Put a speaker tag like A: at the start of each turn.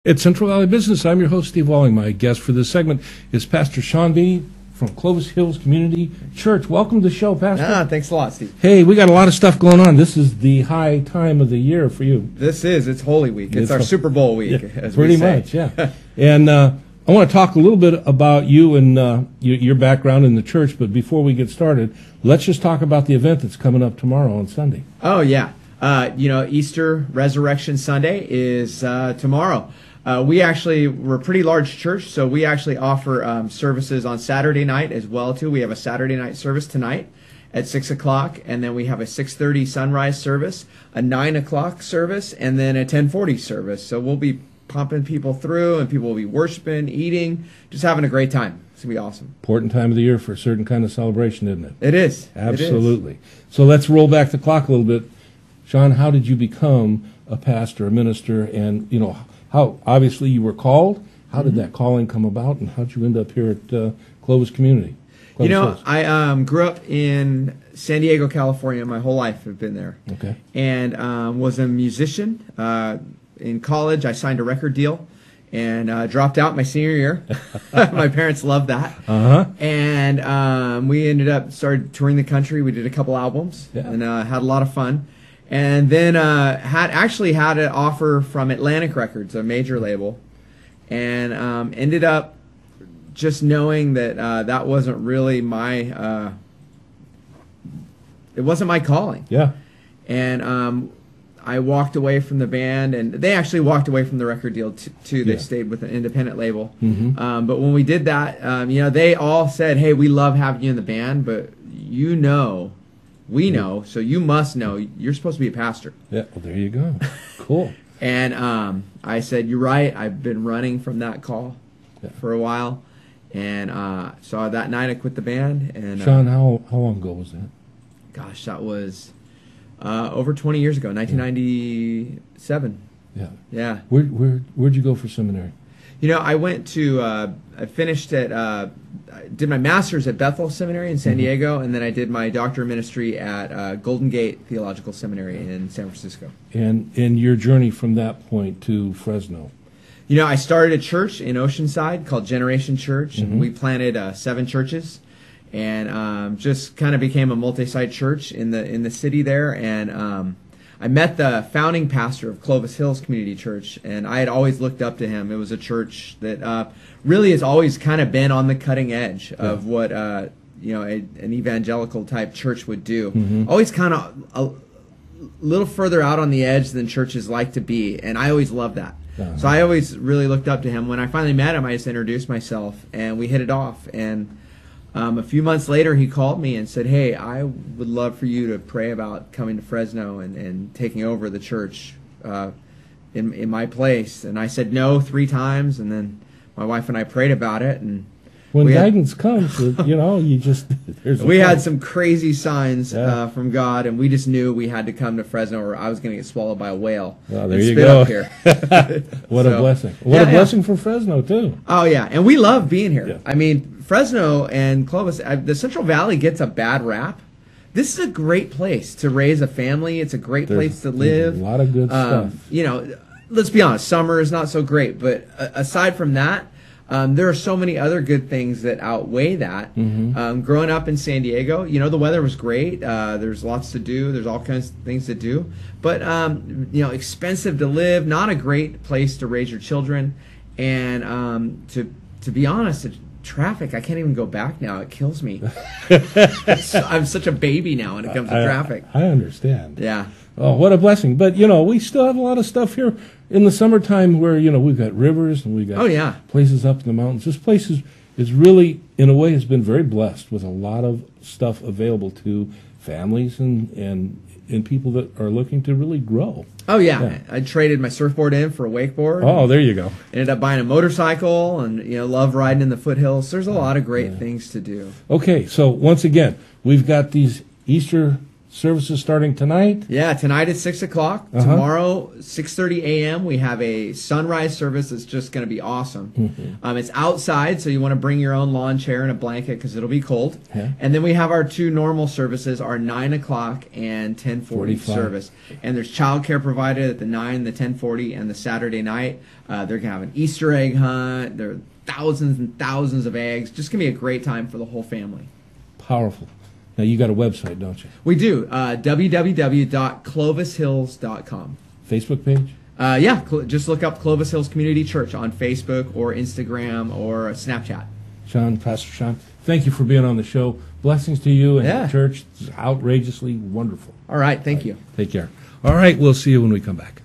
A: It's Central Valley Business. I'm your host, Steve Walling. My guest for this segment is Pastor Shawn Beaty from Clovis Hills Community Church. Welcome to the show, Pastor.
B: Thanks a lot, Steve.
A: Hey, we got a lot of stuff going on. This is the high time of the year for you.
B: It's Holy Week. It's our Super Bowl week, as
A: pretty
B: we say.
A: much, yeah. And I want to talk a little bit about you and your background in the church, but before we get started, let's just talk about the event that's coming up tomorrow on Sunday.
B: Oh, yeah. Easter Resurrection Sunday is tomorrow. We're a pretty large church, so we actually offer services on Saturday night as well, too. We have a Saturday night service tonight at 6 o'clock, and then we have a 6:30 sunrise service, a 9 o'clock service, and then a 10:40 service. So we'll be pumping people through, and people will be worshiping, eating, just having a great time. It's going to be awesome.
A: Important time of the year for a certain kind of celebration, isn't it?
B: It is.
A: Absolutely.
B: It is.
A: So let's roll back the clock a little bit. Shawn, how did you become a pastor, a minister, and, how obviously you were called? How did that calling come about, and how did you end up here at Clovis Community?
B: I grew up in San Diego, California. My whole life I've been there.
A: Okay.
B: And was a musician. In college, I signed a record deal and dropped out my senior year. My parents loved that.
A: Uh-huh.
B: And we started touring the country. We did a couple albums and had a lot of fun. And then had an offer from Atlantic Records, a major label, and ended up just knowing that that wasn't really it wasn't my calling.
A: Yeah.
B: And I walked away from the band, and they actually walked away from the record deal too. They stayed with an independent label.
A: Mm-hmm.
B: But when we did that, they all said, "Hey, we love having you in the band, but we know, so you must know. You're supposed to be a pastor."
A: Yeah, well, there you go. Cool.
B: And I said, "You're right. I've been running from that call for a while." And so that night I quit the band. And
A: Shawn, how long ago was that? Gosh,
B: that was over 20 years ago, 1997.
A: Yeah.
B: Yeah.
A: Where'd you go for seminary?
B: I went to, I finished I did my master's at Bethel Seminary in San Diego, and then I did my doctorate of ministry at Golden Gate Theological Seminary in San Francisco.
A: And your journey from that point to Fresno?
B: I started a church in Oceanside called Generation Church, and we planted 7 churches, and just kind of became a multi-site church in the city there, and I met the founding pastor of Clovis Hills Community Church, and I had always looked up to him. It was a church that really has always kind of been on the cutting edge of what an evangelical type church would do. Always kind of a little further out on the edge than churches like to be, and I always loved that. So I always really looked up to him. When I finally met him, I just introduced myself, and we hit it off. And a few months later, he called me and said, "Hey, I would love for you to pray about coming to Fresno and taking over the church in my place." And I said no 3 times, and then my wife and I prayed about it. And
A: when guidance comes, you just
B: we had some crazy signs from God, and we just knew we had to come to Fresno, or I was going to get swallowed by a whale.
A: Well, there you go.
B: Up here.
A: What a blessing! What a blessing for Fresno too.
B: Oh yeah, and we love being here.
A: Yeah.
B: I mean, Fresno and Clovis, the Central Valley gets a bad rap. This is a great place to raise a family. It's a great place to live.
A: A lot of good stuff.
B: Let's be honest, summer is not so great, but aside from that, there are so many other good things that outweigh that. Growing up in San Diego, the weather was great. There's lots to do. There's all kinds of things to do. But, expensive to live, not a great place to raise your children. And to be honest, traffic, I can't even go back now. It kills me. I'm such a baby now when it comes to traffic.
A: I understand.
B: Yeah.
A: Oh, what a blessing. But, we still have a lot of stuff here in the summertime where, we've got rivers and we've got places up in the mountains. This place is really, in a way, has been very blessed with a lot of stuff available to families and people that are looking to really grow.
B: Oh, yeah. I traded my surfboard in for a wakeboard.
A: Oh, there you go.
B: Ended up buying a motorcycle and, love riding in the foothills. There's a lot of great things to do.
A: Okay, so once again, we've got these Easter services starting tonight.
B: Yeah, tonight at 6 o'clock. Tomorrow, 6:30 a.m. We have a sunrise service that's just going to be awesome. It's outside, so you want to bring your own lawn chair and a blanket because it'll be cold. And then we have our two normal services, our 9 o'clock and 10:40 service. And there's childcare provided at the 9, the 10:40, and the Saturday night. They're going to have an Easter egg hunt. There are thousands and thousands of eggs. Just going to be a great time for the whole family.
A: Powerful. Now, you got a website, don't you?
B: We do. www.clovishills.com.
A: Facebook page?
B: Just look up Clovis Hills Community Church on Facebook or Instagram or Snapchat.
A: Shawn, Pastor Shawn, thank you for being on the show. Blessings to you and the church. It's outrageously wonderful.
B: All right. Thank you.
A: Take care. All right. We'll see you when we come back.